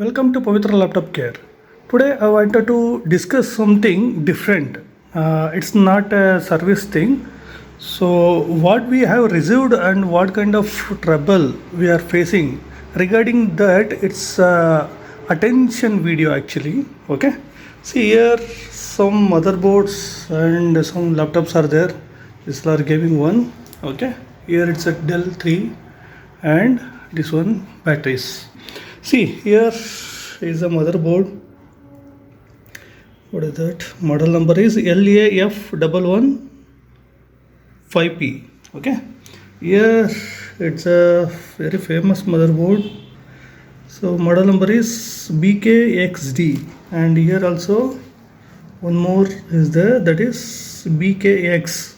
Welcome to Pavithra Laptop Care. Today I wanted to discuss something different. It's not a service thing. So what we have received and what kind of trouble we are facing regarding that, it's attention video actually. Okay. See here some motherboards and some laptops are there. This are gaming one. Okay. Here it's a Dell 3 and this one batteries. See here is a motherboard. What is that? Model number is LAF115P. Okay. Here it's a very famous motherboard. So model number is BKXD, and here also one more is there, that is BKX,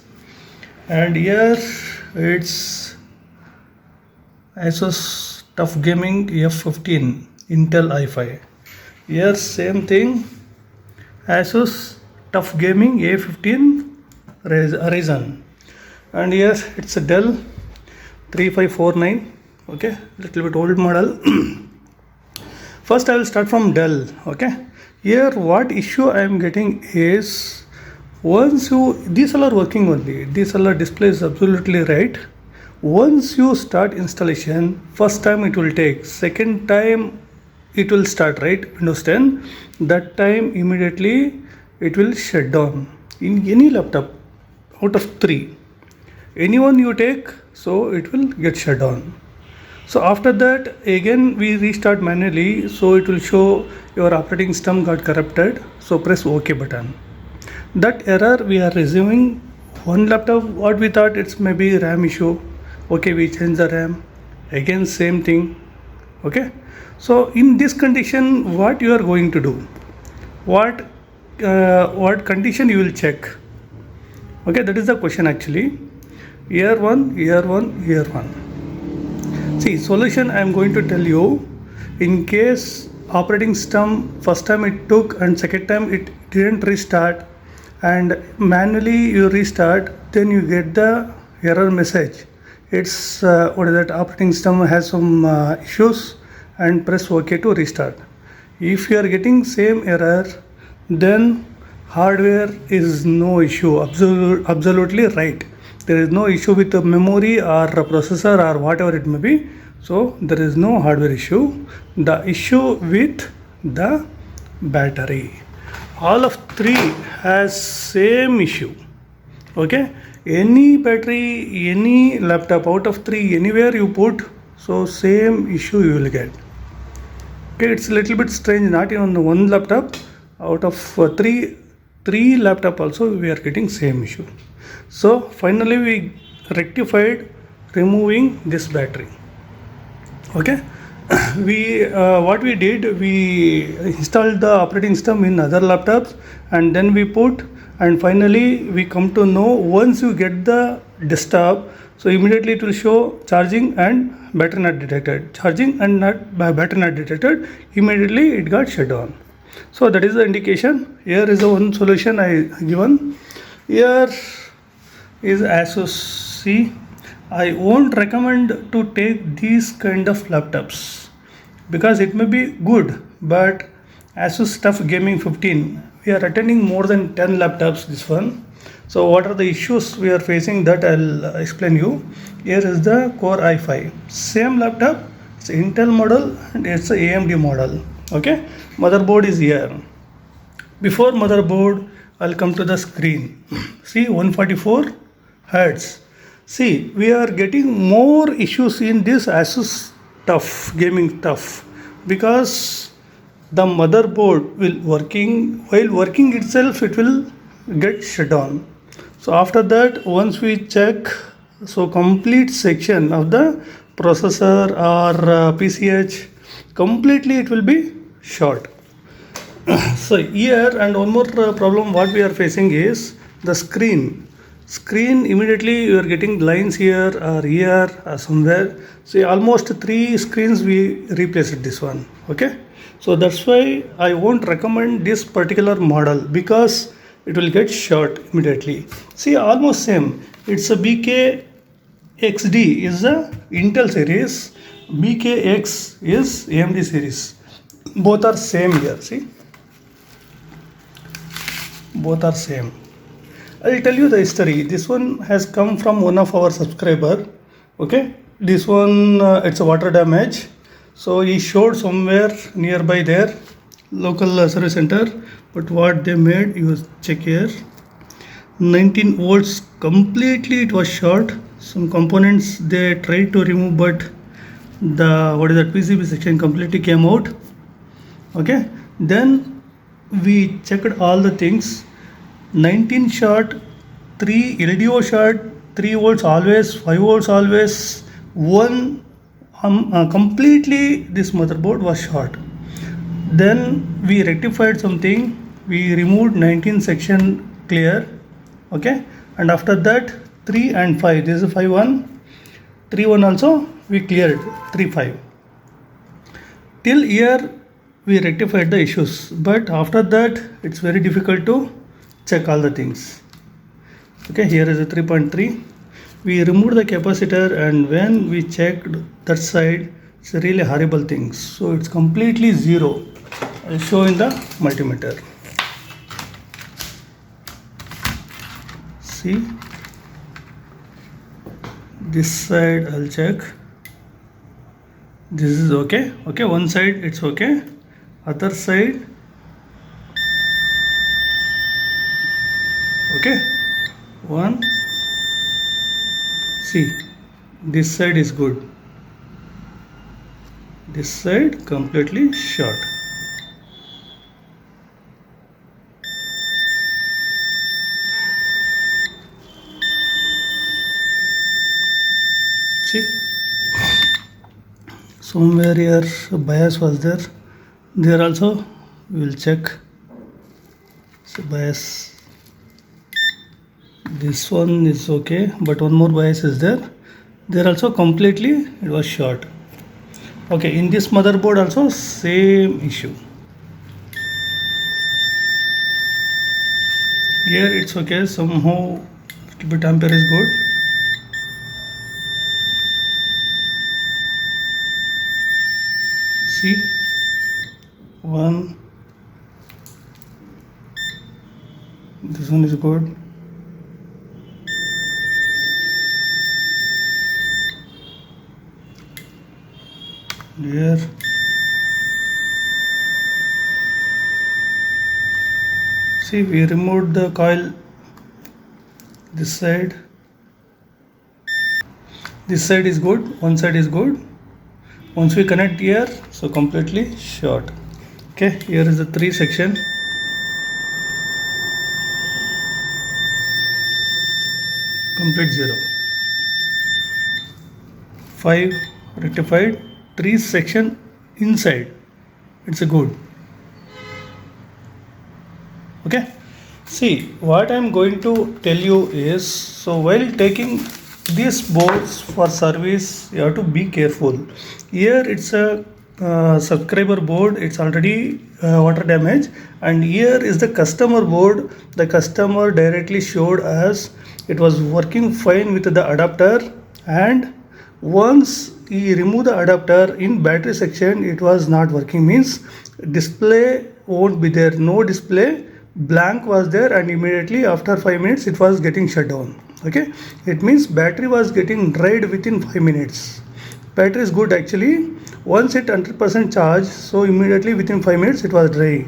and here it's Asus Tuf Gaming F15 Intel i5. Here same thing, Asus Tuf Gaming A15 Ryzen, and here it's a Dell 3549. Okay, little bit old model. First I will start from Dell. Okay, here what issue I am getting is, once these all are working only, these all are display is absolutely right. Once you start installation, first time it will take, second time it will start, right, Windows 10, that time immediately it will shut down. In any laptop out of 3, anyone you take, so it will get shut down. So after that again we restart manually, so it will show your operating system got corrupted, so press OK button. That error we are receiving. One laptop, what we thought it's maybe RAM issue. Okay, we change the RAM, again same thing. Okay, so in this condition what you are going to do, what condition you will check? Okay, that is the question actually. Year one. See, solution I am going to tell you. In case operating system first time it took and second time it didn't restart, and manually you restart, then you get the error message. It's what is that, operating system has some issues, and press OK to restart. If you are getting same error, then hardware is no issue, absolutely right. There is no issue with the memory or processor or whatever it may be. So there is no hardware issue. The issue with the battery. All of 3 has same issue. Okay, any battery, any laptop out of 3, anywhere you put, so same issue you will get. Okay, it's a little bit strange, not even one laptop out of 3 laptop also we are getting same issue. So finally we rectified removing this battery. Okay, what we did, we installed the operating system in other laptops, and then we put, and finally we come to know, once you get the desktop, so immediately it will show charging and battery not detected, charging and battery not detected, immediately it got shut down. So that is the indication. Here is the one solution I given. Here is Asus. See, I won't recommend to take these kind of laptops because it may be good, but Asus Tuf Gaming 15, we are attending more than 10 laptops this one. So what are the issues we are facing, that I'll explain you. Here is the Core i5, same laptop, it's Intel model and it's a AMD model. Okay, motherboard is here. Before motherboard, I'll come to the screen. See, 144 Hz. See, we are getting more issues in this Asus Tuf Gaming Tuf because the motherboard will working, while working itself it will get shut down. So after that, once we check, so complete section of the processor or PCH, completely it will be short. So here, and one more problem what we are facing is the screen. Immediately you are getting lines here or here or somewhere. See, almost 3 screens we replaced this one. Okay, so that's why I won't recommend this particular model because it will get short immediately. See, almost same. It's a BKXD is the Intel series, BKX is AMD series. both are same here. See, both are same. I'll tell you the history. This one has come from one of our subscriber. Okay, this one it's a water damage. So he showed somewhere nearby there, local service center. But what they made, you check here. 19 volts completely it was short. Some components they tried to remove, but the PCB section completely came out. Okay, then we checked all the things. 19 short, 3 LDO short, 3 volts always, 5 volts always, one completely this motherboard was short. Then we rectified something, we removed 19 section clear. Okay, and after that 3 and 5, this is 5 1, 3 1 also we cleared, 3 5. Till here we rectified the issues, but after that it's very difficult to check all the things. Okay, here is a 3.3. We removed the capacitor, and when we checked that side, it's a really horrible thing. So it's completely zero. I'll show in the multimeter. See, this side I'll check. This is okay. Okay, one side it's okay. Other side. Okay, one. See, this side is good. This side completely short. See, somewhere here bias was there. There also we will check. So bias. This one is okay, but one more bias is there. There also completely it was short. Okay, in this motherboard also same issue. Here it's okay, somehow little bit ampere is good. See, one. This one is good. Here see, we removed the coil this side. This side is good, one side is good. Once we connect here, so completely short. Okay, here is the 3 section. Complete zero. 5 rectified. 3 section inside, it's a good. Okay, see what I'm going to tell you is, so while taking these boards for service you have to be careful. Here it's a subscriber board, it's already water damage, and here is the customer board. The customer directly showed us it was working fine with the adapter, and once he removed the adapter in battery section it was not working, means display won't be there, no display, blank was there, and immediately after 5 minutes it was getting shut down. Okay, it means battery was getting dried within 5 minutes. Battery is good actually, once it 100% charge, so immediately within 5 minutes it was dry.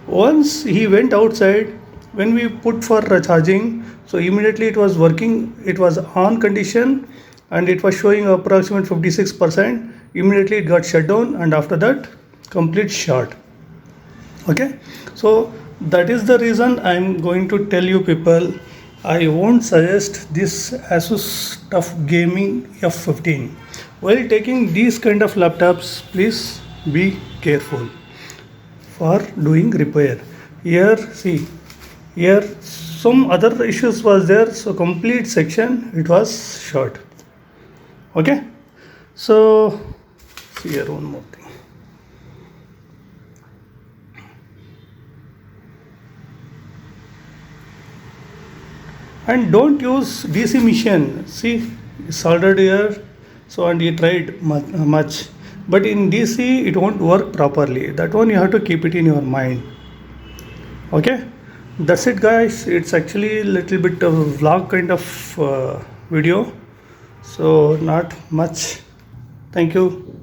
Once he went outside, when we put for charging, so immediately it was working, it was on condition, and it was showing approximate 56%. Immediately it got shut down, and after that complete short. Okay, so that is the reason I am going to tell you people, I won't suggest this Asus Tuf Gaming F15. While taking these kind of laptops, please be careful for doing repair. Here see, here some other issues was there, so complete section it was short. Okay, so see here one more thing. And don't use DC machine. See, soldered here, so and he tried much. but in DC it won't work properly. That one you have to keep it in your mind. Okay, that's it guys. It's actually a little bit of a vlog kind of video, so not much. Thank you.